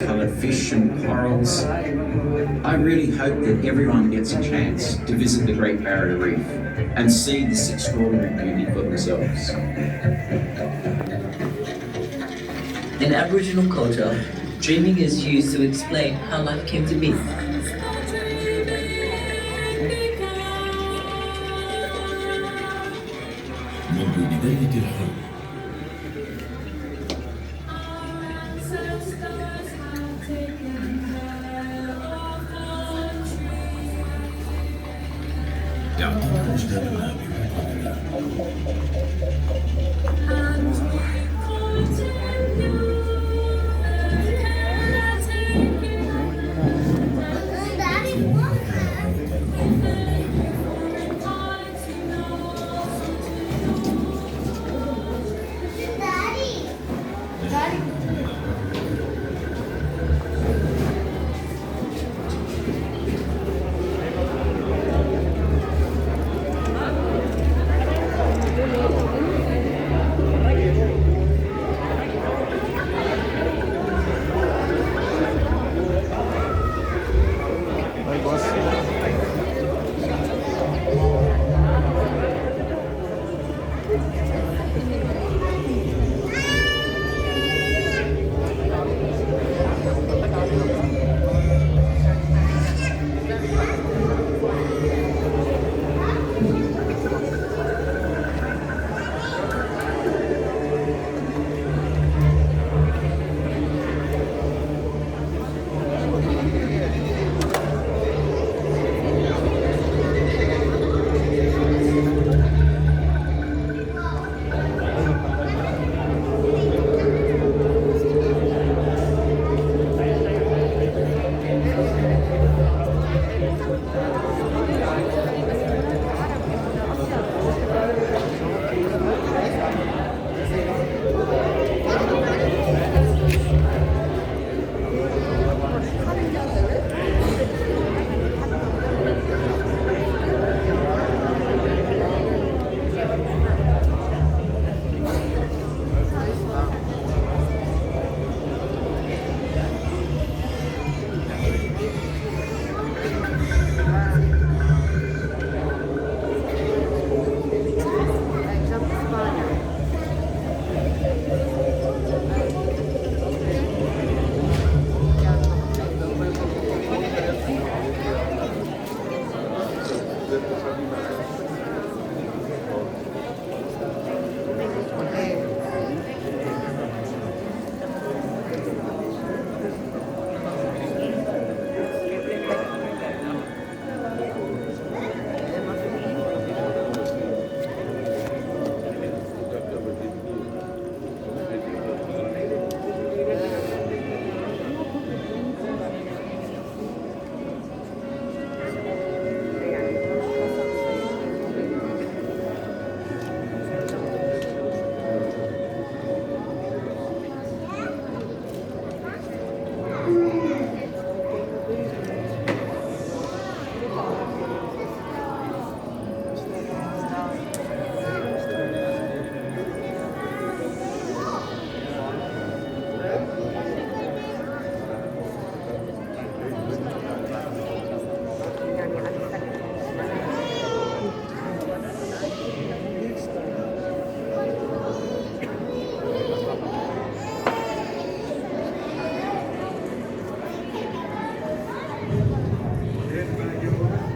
coloured fish and corals. I really hope that everyone gets a chance to visit the Great Barrier Reef and see this extraordinary beauty for themselves. In Aboriginal culture, dreaming is used to explain how life came to be. منذ بداية الحرب اعتنق أجدادنا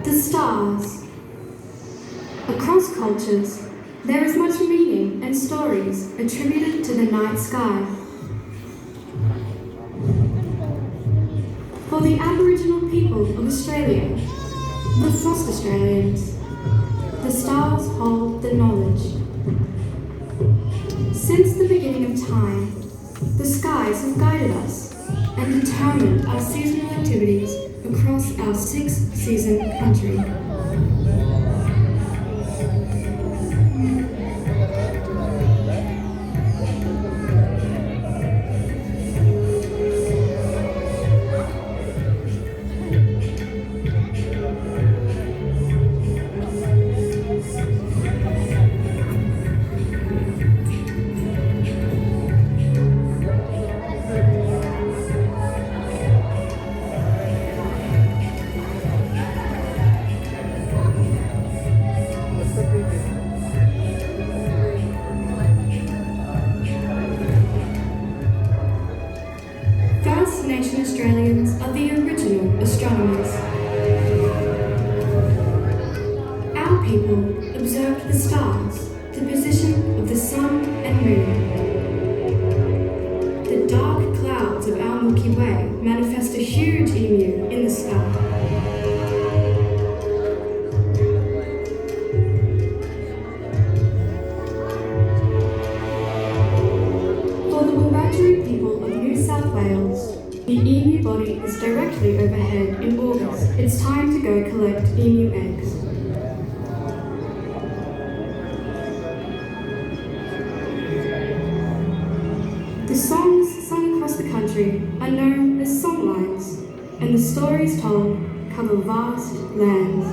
The stars. Across cultures, there is much meaning and stories attributed to the night sky. For the Aboriginal people of Australia, the Frost Australians, the stars hold the knowledge. Since the beginning of time, the skies have guided us and determined our seasonal activities across our six-season country. Nation Australians are the original astronomers. Our people observed the stars, the position of the sun and moon. The dark clouds of our Milky Way manifest a huge emu in the sky. For the Wiradjuri people of New South Wales, the emu body is directly overhead in August. It's time to go collect emu eggs. The songs sung across the country are known as songlines, and the stories told cover vast lands.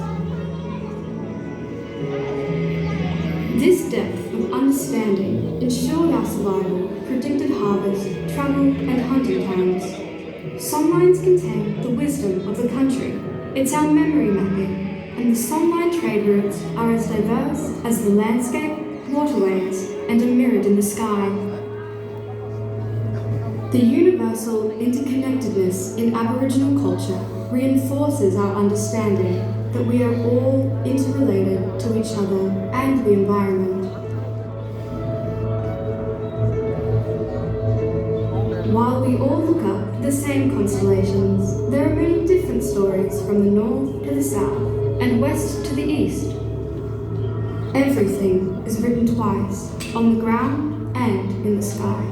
This depth of understanding ensured our survival, predicted harvest, travel, and hunting times. Songlines contain the wisdom of the country. It's our memory mapping, and the songline trade routes are as diverse as the landscape, waterways, and are mirrored in the sky. The universal interconnectedness in Aboriginal culture reinforces our understanding that we are all interrelated to each other and the environment. While we all look up the same constellations, there are many different stories from the north to the south and west to the east. Everything is written twice, on the ground and in the sky.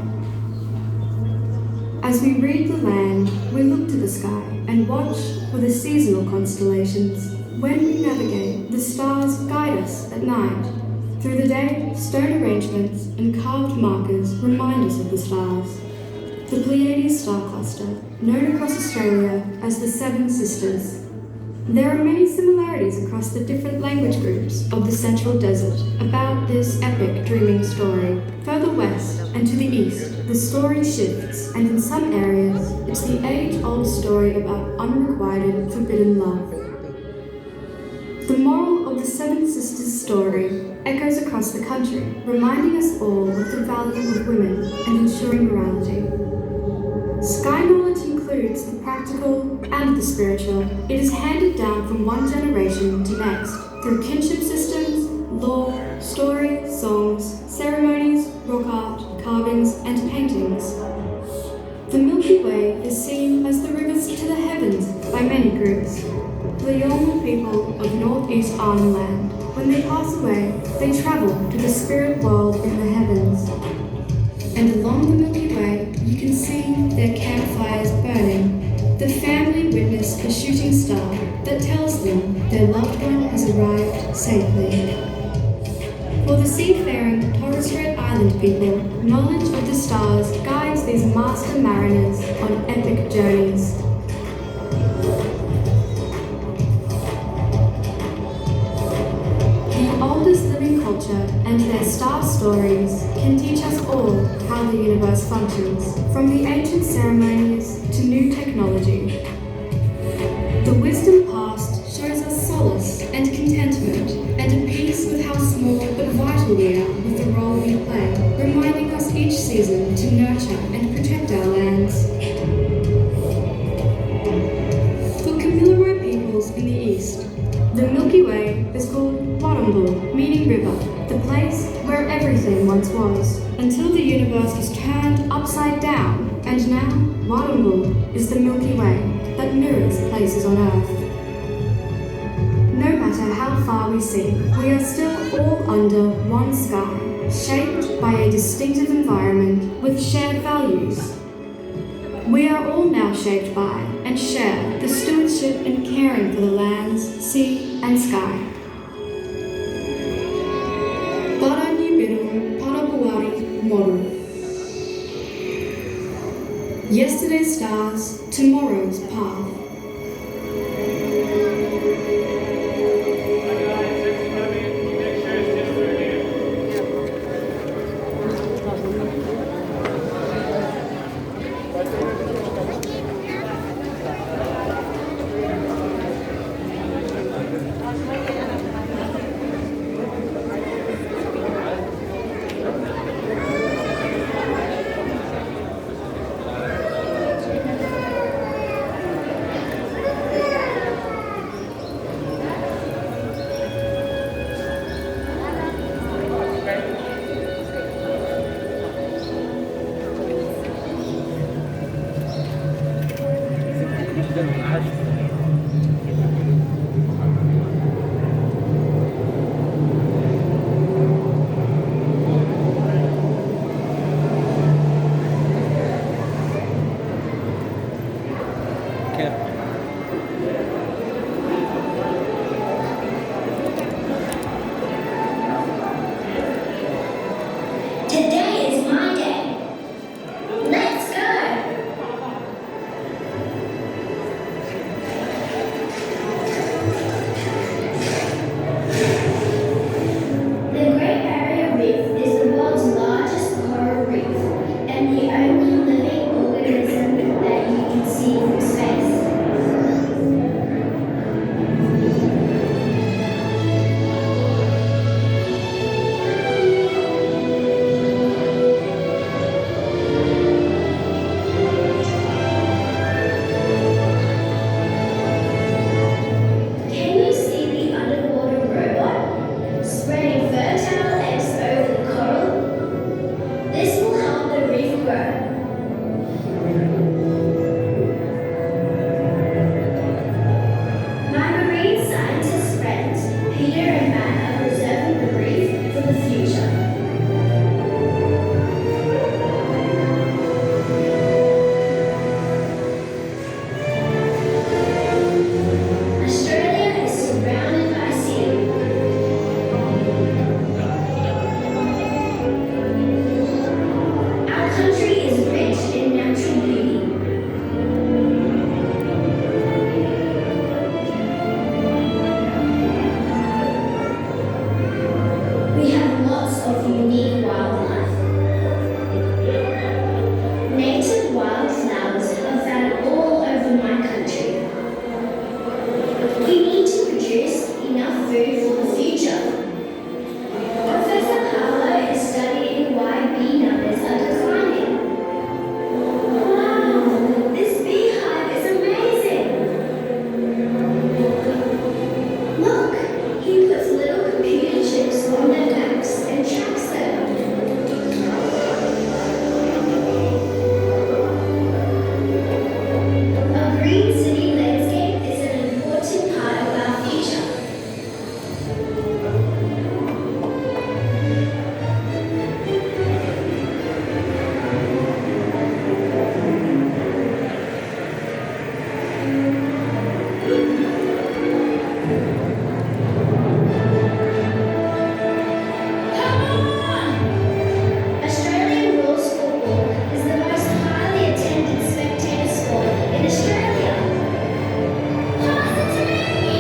As we read the land, we look to the sky and watch for the seasonal constellations. When we navigate, the stars guide us at night. Through the day, stone arrangements and carved markers remind us of the stars. The Pleiades star cluster, known across Australia as the Seven Sisters. There are many similarities across the different language groups of the Central Desert about this epic dreaming story. Further west and to the east, the story shifts, and in some areas, it's the age-old story about unrequited, forbidden love. The moral of the Seven Sisters story echoes across the country, reminding us all of the value of women and ensuring morality. Sky knowledge includes the practical and the spiritual. It is handed down from one generation to next through kinship systems, lore, story, songs, ceremonies, rock art, carvings, and paintings. The Milky Way is seen as the rivers to the heavens by many groups. The Yolngu people of northeast Arnhem Land, when they pass away, they travel to the spirit world in the heavens. And along the Milky Way, you can see their campfires burning. The family witness a shooting star that tells them their loved one has arrived safely. For the seafaring Torres Strait Island people, knowledge of the stars guides these master mariners on epic journeys. The oldest living culture and their star stories can teach us all how the universe functions, from the ancient ceremonies to new technology. The wisdom past shows us solace and contentment, and a peace with how small but vital we are with the role we play, reminding us each season to nurture and protect our lands. For Kamilaroi peoples in the east, the Milky Way is called Warrnambool, meaning river, the place where everything once was, until the universe was turned upside down, and now Warrnambool is the Milky Way that mirrors places on Earth. No matter how far we see, we are still all under one sky, shaped by a distinctive environment with shared values. We are all now shaped by and share the stewardship and caring for the lands, sea and sky. Para Nibiru Parabuari Moru. Yesterday's stars, tomorrow's path. Today is my day. Let's go! The Great Barrier Reef is the world's largest coral reef and the only living organism that you can see from space. Can you see the underwater robot spreading fertile eggs over the coral? This will help the reef grow. My marine scientist friends, Peter and Matt, are preserving the reef for the future. Australia is surrounded by sea. Our country is rich in natural beauty. We have lots of unique wildlife. Native wildflowers are found all over my country. We need to produce enough food for the future. Professor Paolo is studying why bee numbers are declining. Wow, this beehive is amazing! Look, he puts little computer chips on their backs and tracks them. A green city landscape is an important part of our future. Australian rules football is the most highly attended spectator sport in Australia. Pass it to me!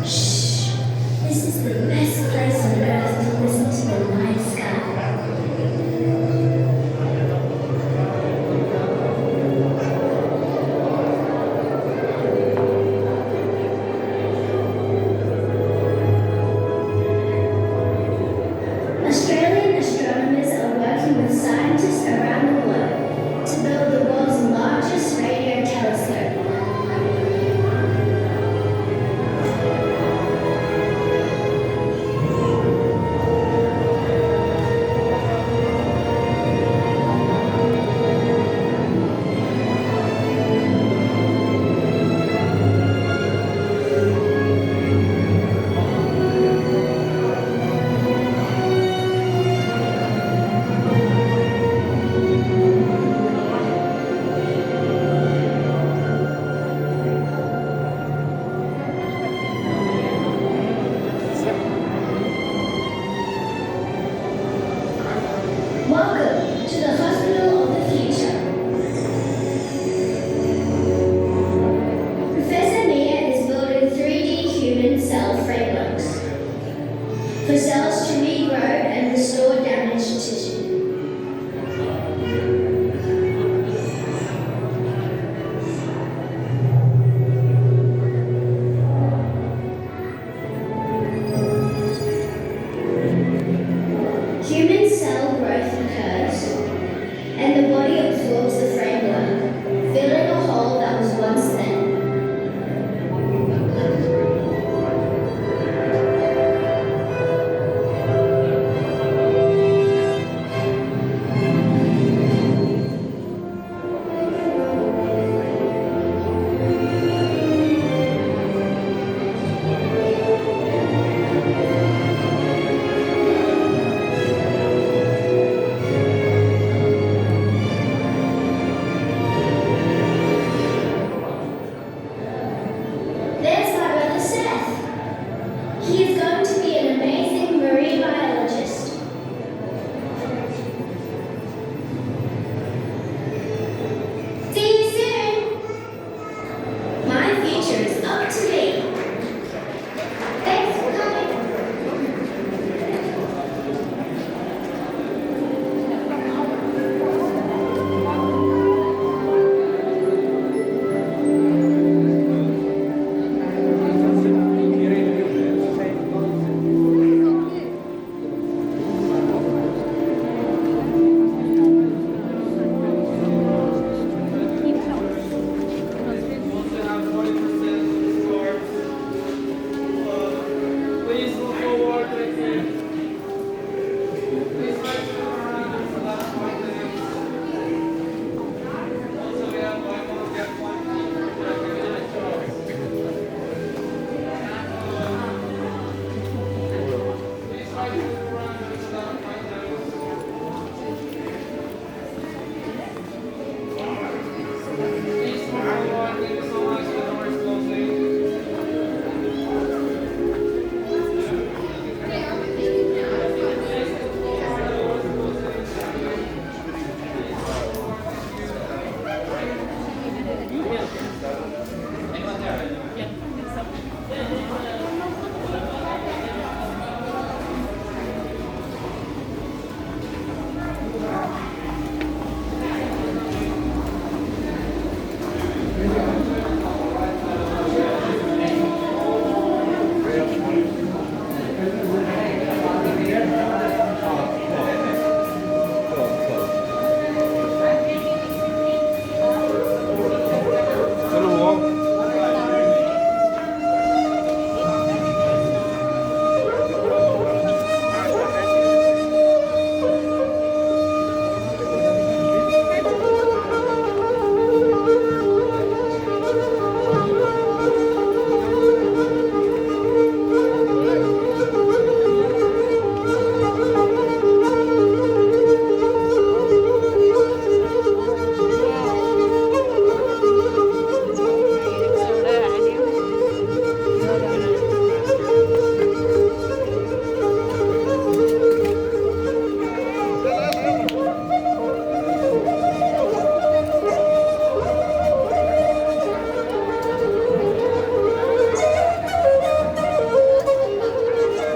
Shh! This is the best place on earth to listen to the night sky. Australian astronomers are working with scientists around the globe to build the world's largest radio telescope. Welcome